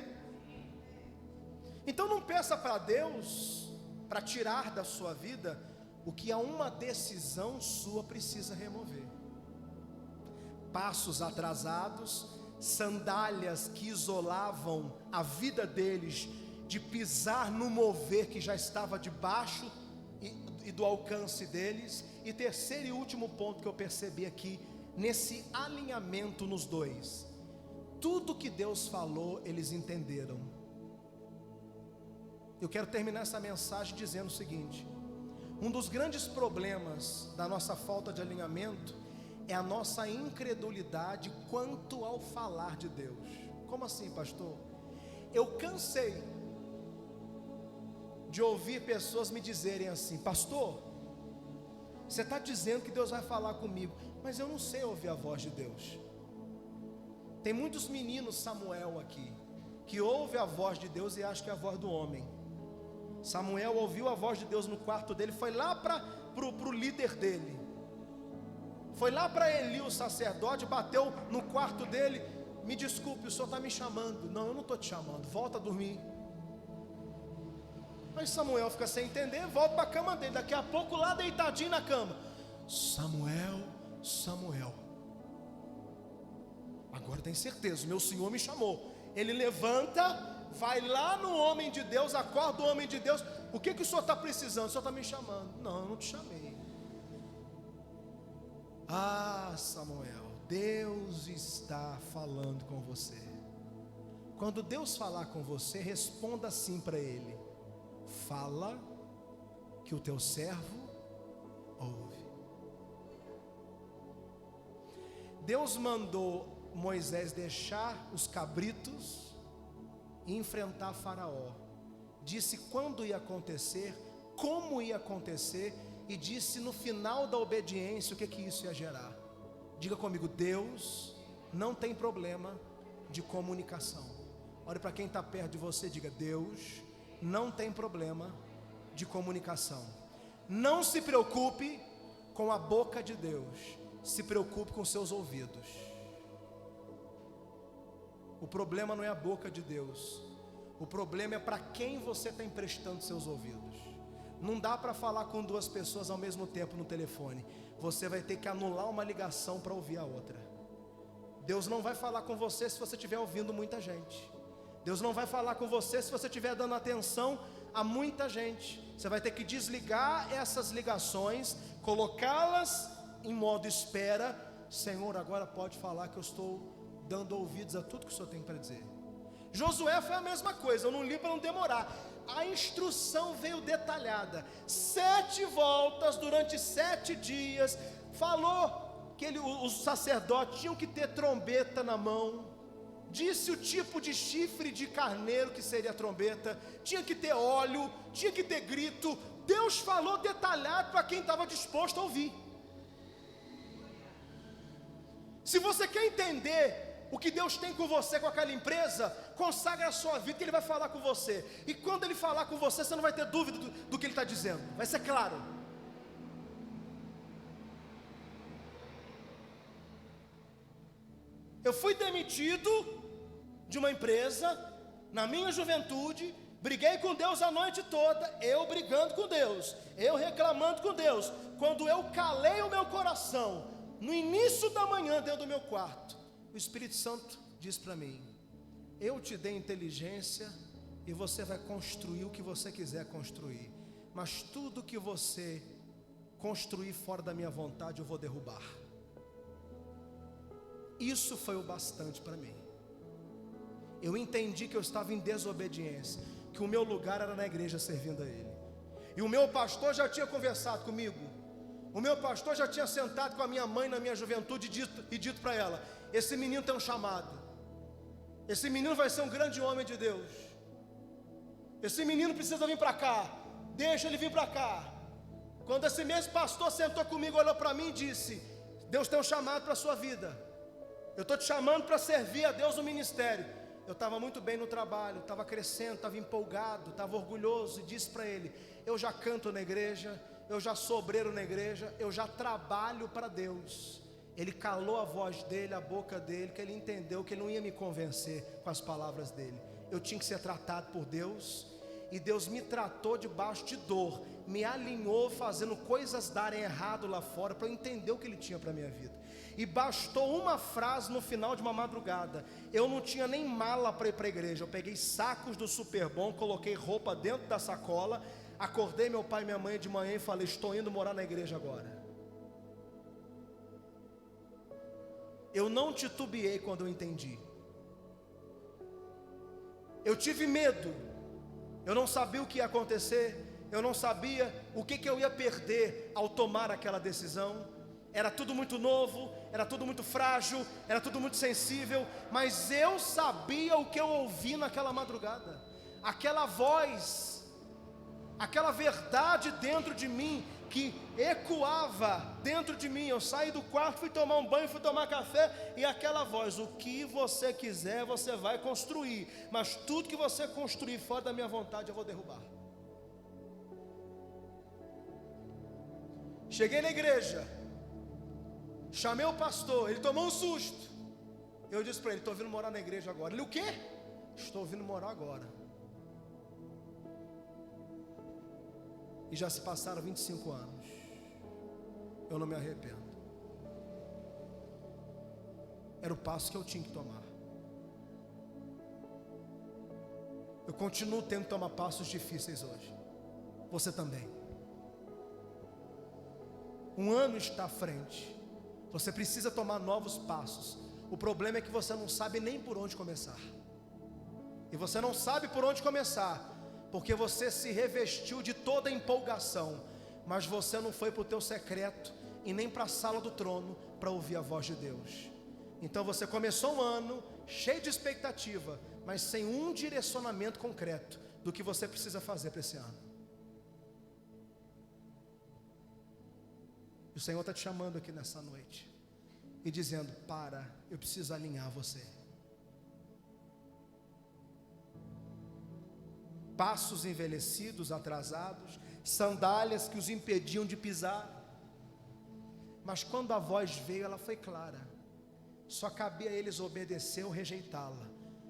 Então não peça para Deus para tirar da sua vida o que a uma decisão sua precisa remover. Passos atrasados, sandálias que isolavam a vida deles de pisar no mover que já estava debaixo e do alcance deles. E terceiro e último ponto que eu percebi aqui, nesse alinhamento nos dois: tudo que Deus falou, eles entenderam. Eu quero terminar essa mensagem dizendo o seguinte: um dos grandes problemas da nossa falta de alinhamento é a nossa incredulidade quanto ao falar de Deus. Como assim, pastor? Eu cansei de ouvir pessoas me dizerem assim: pastor, você está dizendo que Deus vai falar comigo, mas eu não sei ouvir a voz de Deus. Tem muitos meninos Samuel aqui, que ouve a voz de Deus e acha que é a voz do homem. Samuel ouviu a voz de Deus no quarto dele, foi lá para o líder dele, foi lá para Eli, o sacerdote, bateu no quarto dele: me desculpe, o senhor está me chamando. Não, eu não estou te chamando, volta a dormir. Aí Samuel fica sem entender, volta para a cama dele. Daqui a pouco, lá deitadinho na cama: Samuel, Samuel. Agora tem certeza, meu senhor me chamou. Ele levanta, vai lá no homem de Deus, acorda o homem de Deus: o que o senhor está precisando? O senhor está me chamando. Não, eu não te chamei. Ah, Samuel, Deus está falando com você. Quando Deus falar com você, responda assim para Ele: fala, que o teu servo ouve. Deus mandou Moisés deixar os cabritos e enfrentar Faraó. Disse quando ia acontecer, como ia acontecer, e disse no final da obediência o que isso ia gerar. Diga comigo: Deus não tem problema de comunicação. Olhe para quem está perto de você, diga: Deus não tem problema de comunicação. Não se preocupe com a boca de Deus, se preocupe com seus ouvidos. O problema não é a boca de Deus, o problema é para quem você está emprestando seus ouvidos. Não dá para falar com duas pessoas ao mesmo tempo no telefone. Você vai ter que anular uma ligação para ouvir a outra. Deus não vai falar com você se você estiver ouvindo muita gente. Deus não vai falar com você se você estiver dando atenção a muita gente. Você vai ter que desligar essas ligações, colocá-las em modo espera. Senhor, agora pode falar que eu estou dando ouvidos a tudo que o Senhor tem para dizer. Josué foi a mesma coisa, eu não li para não demorar. A instrução veio detalhada, 7 voltas durante 7 dias. Falou que os sacerdotes tinham que ter trombeta na mão, disse o tipo de chifre de carneiro que seria a trombeta, tinha que ter óleo, tinha que ter grito. Deus falou detalhado para quem estava disposto a ouvir. Se você quer entender o que Deus tem com você, com aquela empresa, consagre a sua vida, que Ele vai falar com você. E quando Ele falar com você, você não vai ter dúvida do que Ele está dizendo, vai ser claro. Eu fui demitido de uma empresa, na minha juventude, briguei com Deus a noite toda, eu brigando com Deus, eu reclamando com Deus. Quando eu calei o meu coração, no início da manhã, dentro do meu quarto, o Espírito Santo diz para mim: eu te dei inteligência e você vai construir o que você quiser construir, mas tudo que você construir fora da minha vontade eu vou derrubar. Isso foi o bastante para mim. Eu entendi que eu estava em desobediência, que o meu lugar era na igreja servindo a Ele. E o meu pastor já tinha conversado comigo. O meu pastor já tinha sentado com a minha mãe na minha juventude e dito para ela: esse menino tem um chamado. Esse menino vai ser um grande homem de Deus. Esse menino precisa vir para cá. Deixa ele vir para cá. Quando esse mesmo pastor sentou comigo, olhou para mim e disse: Deus tem um chamado para a sua vida. Eu estou te chamando para servir a Deus no ministério. Eu estava muito bem no trabalho, estava crescendo, estava empolgado, estava orgulhoso. E disse para ele: eu já canto na igreja, eu já sou obreiro na igreja, eu já trabalho para Deus. Ele calou a voz dele, a boca dele, que ele entendeu que ele não ia me convencer com as palavras dele. Eu tinha que ser tratado por Deus. E Deus me tratou debaixo de dor, me alinhou fazendo coisas darem errado lá fora, para eu entender o que Ele tinha para a minha vida. E bastou uma frase no final de uma madrugada. Eu não tinha nem mala para ir para a igreja. Eu peguei sacos do Superbom, coloquei roupa dentro da sacola, acordei meu pai e minha mãe de manhã e falei: estou indo morar na igreja agora. Eu não titubeei quando eu entendi. Eu tive medo. Eu não sabia o que ia acontecer, eu não sabia o que eu ia perder ao tomar aquela decisão. Era tudo muito novo, era tudo muito frágil, era tudo muito sensível, mas eu sabia o que eu ouvi naquela madrugada. Aquela voz, aquela verdade dentro de mim, que ecoava dentro de mim. Eu saí do quarto, fui tomar um banho, fui tomar café, e aquela voz: o que você quiser você vai construir, mas tudo que você construir fora da minha vontade eu vou derrubar. Cheguei na igreja, chamei o pastor, ele tomou um susto. Eu disse para ele: estou vindo morar na igreja agora. Ele: o quê? Estou vindo morar agora. E já se passaram 25 anos. Eu não me arrependo. Era o passo que eu tinha que tomar. Eu continuo tendo que tomar passos difíceis hoje. Você também. Um ano está à frente. Você precisa tomar novos passos. O problema é que você não sabe nem por onde começar. E você não sabe por onde começar porque você se revestiu de toda empolgação, mas você não foi para o teu secreto e nem para a sala do trono para ouvir a voz de Deus. Então você começou um ano cheio de expectativa, mas sem um direcionamento concreto do que você precisa fazer para esse ano. O Senhor está te chamando aqui nessa noite e dizendo: eu preciso alinhar você. Passos envelhecidos, atrasados, sandálias que os impediam de pisar. Mas quando a voz veio, ela foi clara. Só cabia a eles obedecer ou rejeitá-la.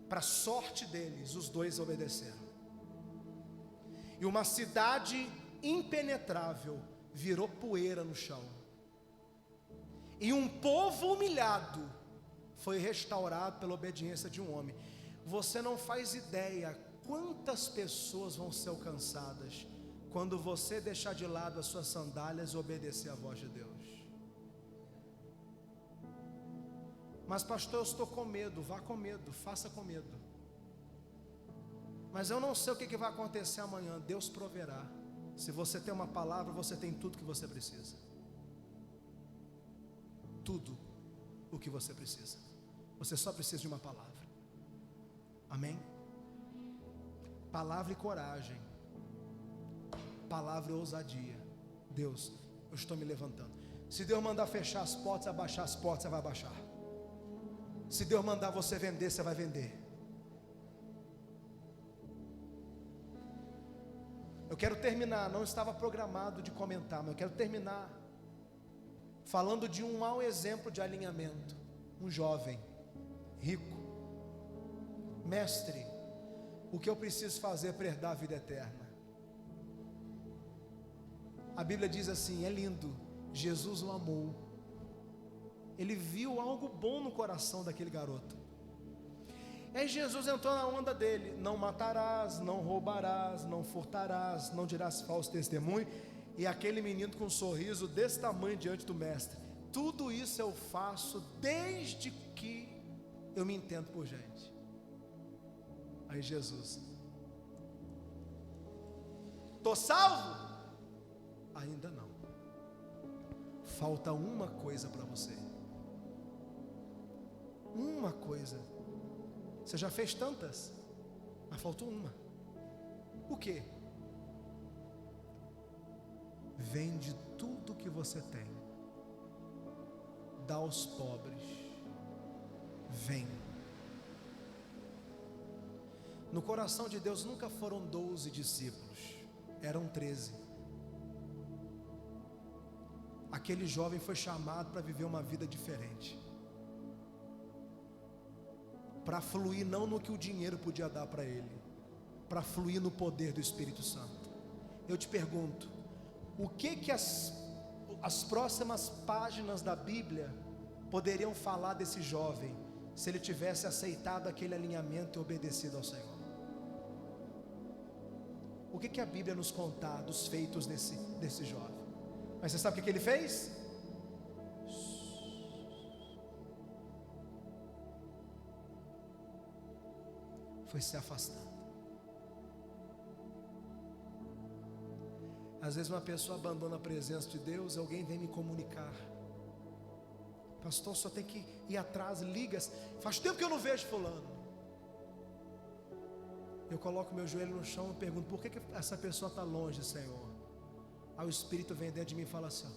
Para sorte deles, os dois obedeceram. E uma cidade impenetrável virou poeira no chão. E um povo humilhado foi restaurado pela obediência de um homem. Você não faz ideia quantas pessoas vão ser alcançadas quando você deixar de lado as suas sandálias e obedecer à voz de Deus. Mas pastor, eu estou com medo. Vá com medo, faça com medo. Mas eu não sei o que vai acontecer amanhã. Deus proverá. Se você tem uma palavra, você tem tudo que você precisa. Tudo o que você precisa. Você só precisa de uma palavra. Amém? Palavra e coragem, palavra e ousadia. Deus, eu estou me levantando. Se Deus mandar fechar as portas, abaixar as portas, você vai abaixar. Se Deus mandar você vender, você vai vender. Eu quero terminar, não estava programado de comentar, mas eu quero terminar falando de um mau exemplo de alinhamento. Um jovem rico: mestre, o que eu preciso fazer para herdar a vida eterna? A Bíblia diz assim, é lindo, Jesus o amou. Ele viu algo bom no coração daquele garoto. Aí Jesus entrou na onda dele: não matarás, não roubarás, não furtarás, não dirás falso testemunho. E aquele menino com um sorriso desse tamanho diante do mestre: tudo isso eu faço desde que eu me entendo por gente. Aí Jesus: estou salvo? Ainda não. Falta uma coisa para você. Uma coisa. Você já fez tantas, mas faltou uma. O quê? Vende tudo que você tem, dá aos pobres, vem. No coração de Deus nunca foram 12 discípulos, eram 13. Aquele jovem foi chamado para viver uma vida diferente, para fluir não no que o dinheiro podia dar para ele, para fluir no poder do Espírito Santo. Eu te pergunto, o que as próximas páginas da Bíblia poderiam falar desse jovem, se ele tivesse aceitado aquele alinhamento e obedecido ao Senhor? O que a Bíblia nos conta dos feitos desse jovem? Mas você sabe o que ele fez? Foi se afastando. Às vezes uma pessoa abandona a presença de Deus, alguém vem me comunicar: pastor, só tem que ir atrás, liga, faz tempo que eu não vejo fulano. Eu coloco meu joelho no chão e pergunto: por que essa pessoa está longe, Senhor? Aí o Espírito vem dentro de mim e fala assim: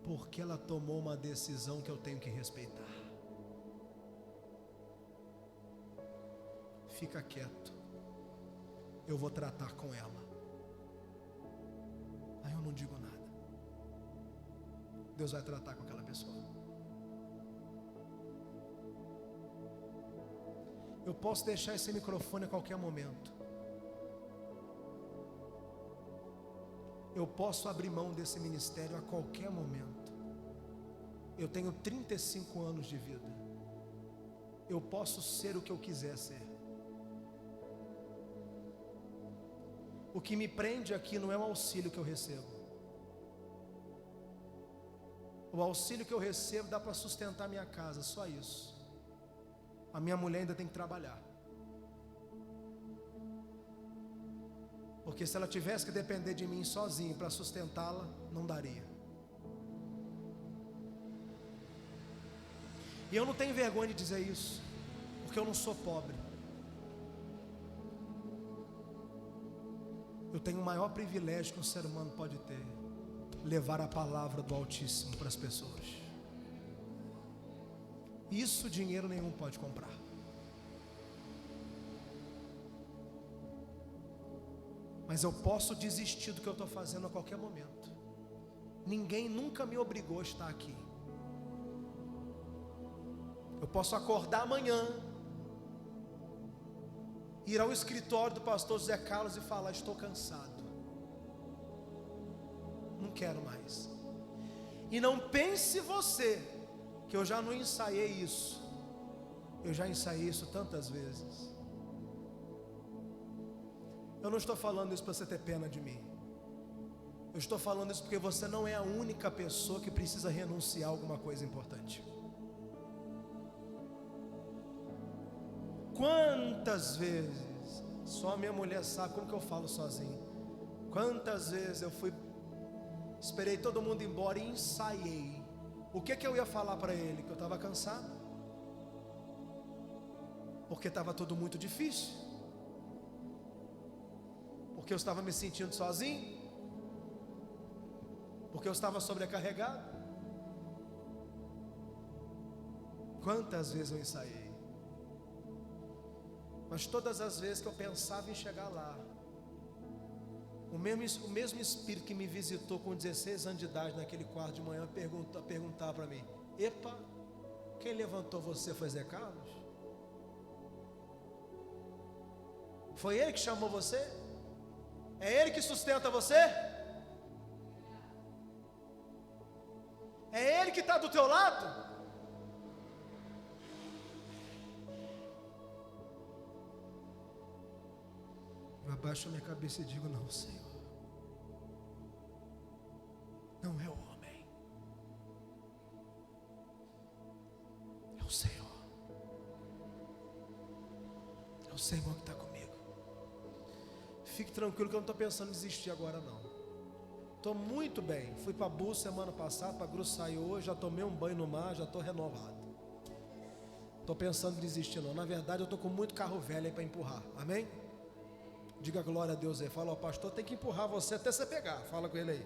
porque ela tomou uma decisão que eu tenho que respeitar. Fica quieto, eu vou tratar com ela. Aí eu não digo nada. Deus vai tratar com aquela pessoa. Eu posso deixar esse microfone a qualquer momento. Eu posso abrir mão desse ministério a qualquer momento. Eu tenho 35 anos de vida. Eu posso ser o que eu quiser ser. O que me prende aqui não é o auxílio que eu recebo. O auxílio que eu recebo dá para sustentar minha casa, só isso. A minha mulher ainda tem que trabalhar. Porque se ela tivesse que depender de mim sozinha para sustentá-la, não daria. E eu não tenho vergonha de dizer isso, porque eu não sou pobre. Eu tenho o maior privilégio que um ser humano pode ter: levar a palavra do Altíssimo para as pessoas. Isso dinheiro nenhum pode comprar. Mas eu posso desistir do que eu estou fazendo a qualquer momento. Ninguém nunca me obrigou a estar aqui. Eu posso acordar amanhã, ir ao escritório do pastor José Carlos e falar: estou cansado, não quero mais. E não pense você que eu já não ensaiei isso. Eu já ensaiei isso tantas vezes. Eu não estou falando isso para você ter pena de mim. Eu estou falando isso porque você não é a única pessoa que precisa renunciar a alguma coisa importante. Quantas vezes, só a minha mulher sabe como que eu falo sozinho. Quantas vezes eu esperei todo mundo ir embora e ensaiei. O que eu ia falar para ele? Que eu estava cansado. Porque estava tudo muito difícil, porque eu estava me sentindo sozinho, porque eu estava sobrecarregado. Quantas vezes eu ensaiei, mas todas as vezes que eu pensava em chegar lá, o mesmo Espírito que me visitou com 16 anos de idade naquele quarto de manhã perguntar para mim: epa, quem levantou você foi Zé Carlos? Foi ele que chamou você? É ele que sustenta você? É ele que está do teu lado? Eu abaixo a minha cabeça e digo: não, Senhor, não é o homem, é o Senhor. É o Senhor que está comigo. Fique tranquilo que eu não estou pensando em desistir agora não. Estou muito bem. Fui para a Búzios semana passada, para Gruçaí hoje, já tomei um banho no mar, já estou renovado. Estou pensando em desistir não. Na verdade eu estou com muito carro velho aí para empurrar. Amém? Diga glória a Deus aí. Fala: ó, pastor tem que empurrar você até você pegar. Fala com ele aí.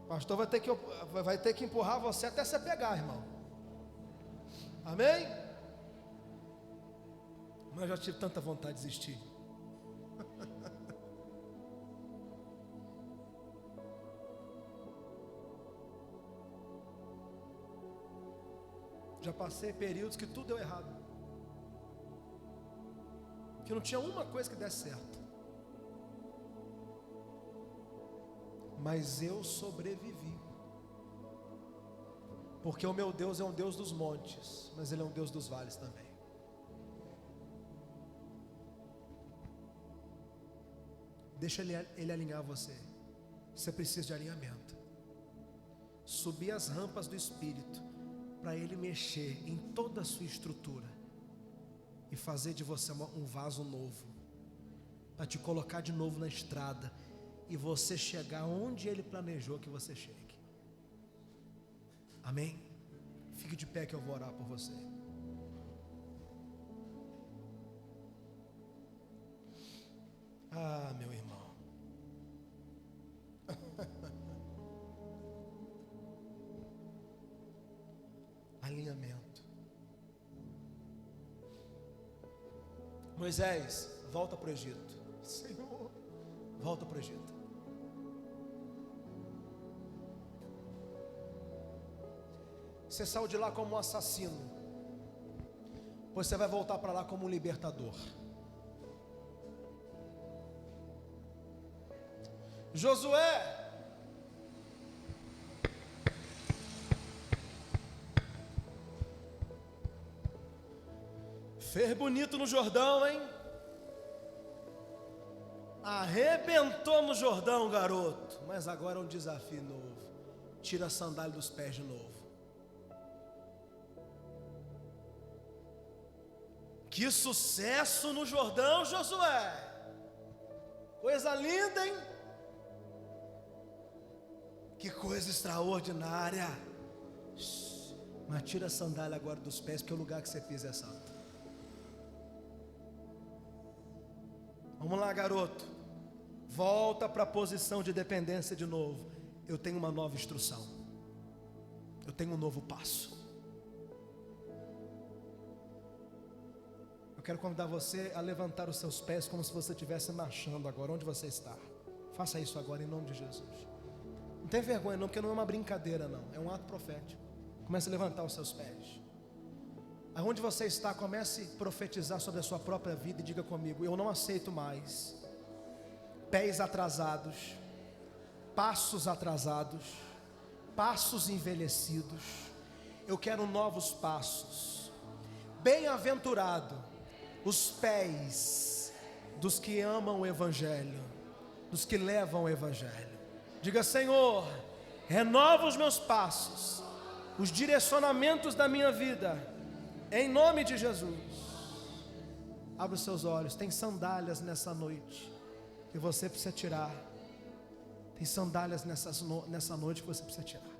Pastor vai ter que empurrar você até você pegar, irmão. Amém? Mas eu já tive tanta vontade de desistir. Já passei períodos que tudo deu errado, que não tinha uma coisa que desse certo, mas eu sobrevivi, porque o meu Deus é um Deus dos montes, mas Ele é um Deus dos vales também. Deixa Ele alinhar você. Você precisa de alinhamento. Subir as rampas do Espírito, para Ele mexer em toda a sua estrutura e fazer de você um vaso novo, para te colocar de novo na estrada e você chegar onde Ele planejou que você chegue. Amém? Fique de pé que eu vou orar por você. Ah, meu irmão. Alinhamento. Moisés, volta para o Egito. Senhor, volta para o Egito. Você saiu de lá como um assassino, pois você vai voltar para lá como um libertador. Josué, fez bonito no Jordão, hein? Arrebentou no Jordão, garoto. Mas agora é um desafio novo. Tira a sandália dos pés de novo. Que sucesso no Jordão, Josué. Coisa linda, hein? Que coisa extraordinária. Mas tira a sandália agora dos pés, porque o lugar que você pisa é santo. Vamos lá, garoto. Volta para a posição de dependência de novo. Eu tenho uma nova instrução. Eu tenho um novo passo. Eu quero convidar você a levantar os seus pés como se você estivesse marchando agora, onde você está. Faça isso agora em nome de Jesus. Não tem vergonha não, porque não é uma brincadeira não. É um ato profético. Comece a levantar os seus pés. Aonde você está, comece a profetizar sobre a sua própria vida e diga comigo: eu não aceito mais pés atrasados, passos atrasados, passos envelhecidos. Eu quero novos passos. Bem-aventurado os pés dos que amam o Evangelho, dos que levam o Evangelho. Diga: Senhor, renova os meus passos, os direcionamentos da minha vida, em nome de Jesus. Abra os seus olhos. Tem sandálias nessa noite que você precisa tirar. Tem sandálias nessa noite que você precisa tirar.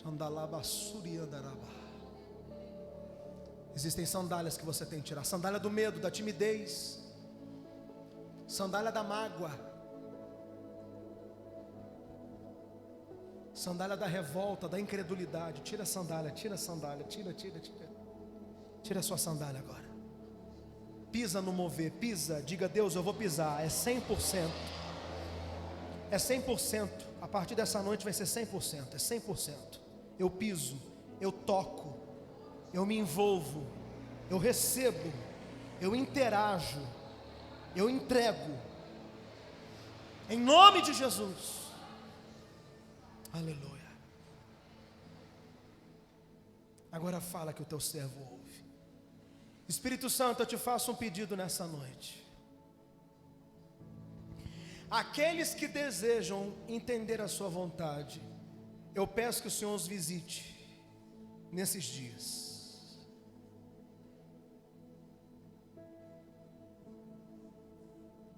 Xandalaba suriandaraba. Existem sandálias que você tem que tirar. Sandália do medo, da timidez, sandália da mágoa, sandália da revolta, da incredulidade. Tira a sandália, tira a sandália, tira. Tira a sua sandália agora. Pisa no mover, pisa, diga: Deus, eu vou pisar, é 100%. É 100%, a partir dessa noite vai ser 100%, é 100%. Eu piso, eu toco, eu me envolvo, eu recebo, eu interajo, eu entrego, em nome de Jesus. Aleluia. Agora fala que o teu servo ouve. Espírito Santo, eu te faço um pedido nessa noite. Aqueles que desejam entender a sua vontade, eu peço que o Senhor os visite nesses dias.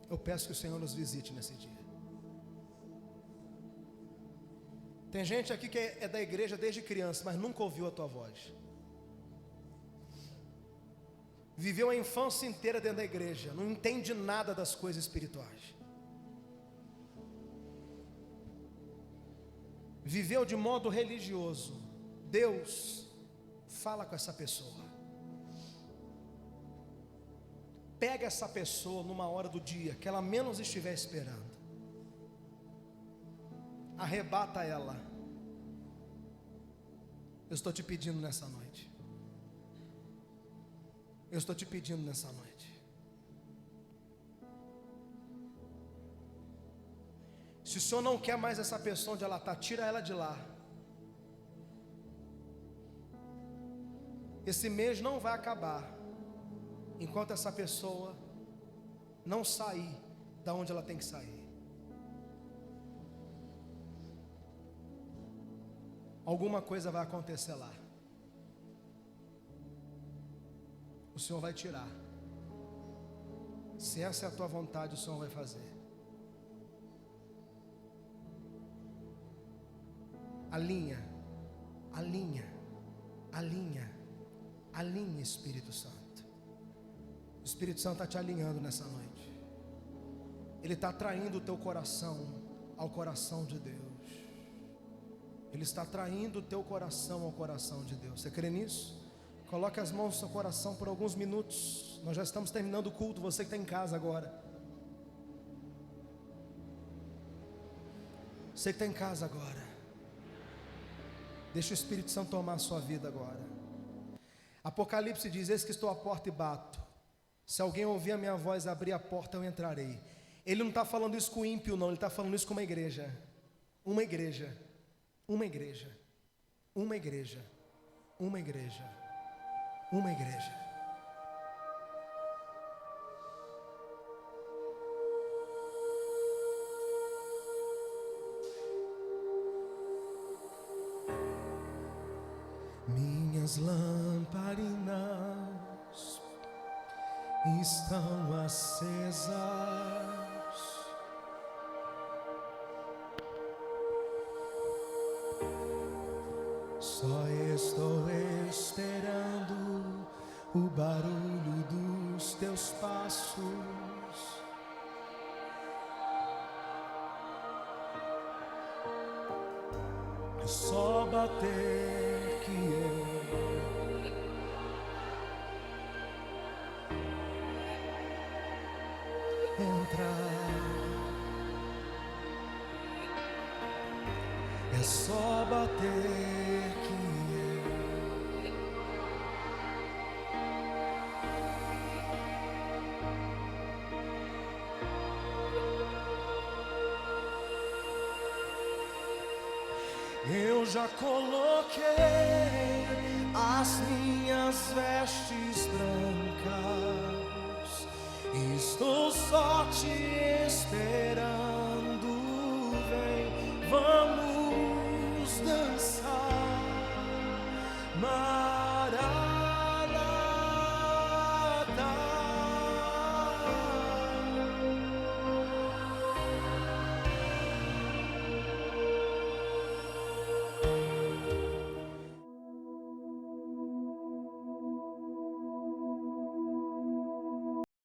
Eu peço que o Senhor nos visite nesse dia. Tem gente aqui que é da igreja desde criança, mas nunca ouviu a tua voz. Viveu a infância inteira dentro da igreja, não entende nada das coisas espirituais. Viveu de modo religioso. Deus, fala com essa pessoa. Pega essa pessoa numa hora do dia que ela menos estiver esperando. Arrebata ela. Eu estou te pedindo nessa noite. Eu estou te pedindo nessa noite. Se o Senhor não quer mais essa pessoa onde ela está, tira ela de lá. Esse mês não vai acabar enquanto essa pessoa não sair da onde ela tem que sair. Alguma coisa vai acontecer lá. O Senhor vai tirar. Se essa é a tua vontade, o Senhor vai fazer. Alinha, alinha, alinha, alinha, Espírito Santo. O Espírito Santo está te alinhando nessa noite. Ele está atraindo o teu coração ao coração de Deus. Ele está atraindo o teu coração ao coração de Deus. Você crê nisso? Coloque as mãos no seu coração por alguns minutos. Nós já estamos terminando o culto. Você que está em casa agora. Você que está em casa agora. Deixa o Espírito Santo tomar a sua vida agora. Apocalipse diz: eis que estou à porta e bato. Se alguém ouvir a minha voz e abrir a porta, eu entrarei. Ele não está falando isso com ímpio não, ele está falando isso com uma igreja. Uma igreja. Uma igreja. Uma igreja. Uma igreja. Uma igreja. Minhas lamparinas estão acesas. Só estou esperando o barulho dos teus passos. É só bater que eu entrar. É só bater que eu já coloquei as minhas vestes brancas. Estou só te esperando. Vem, vamos dançar.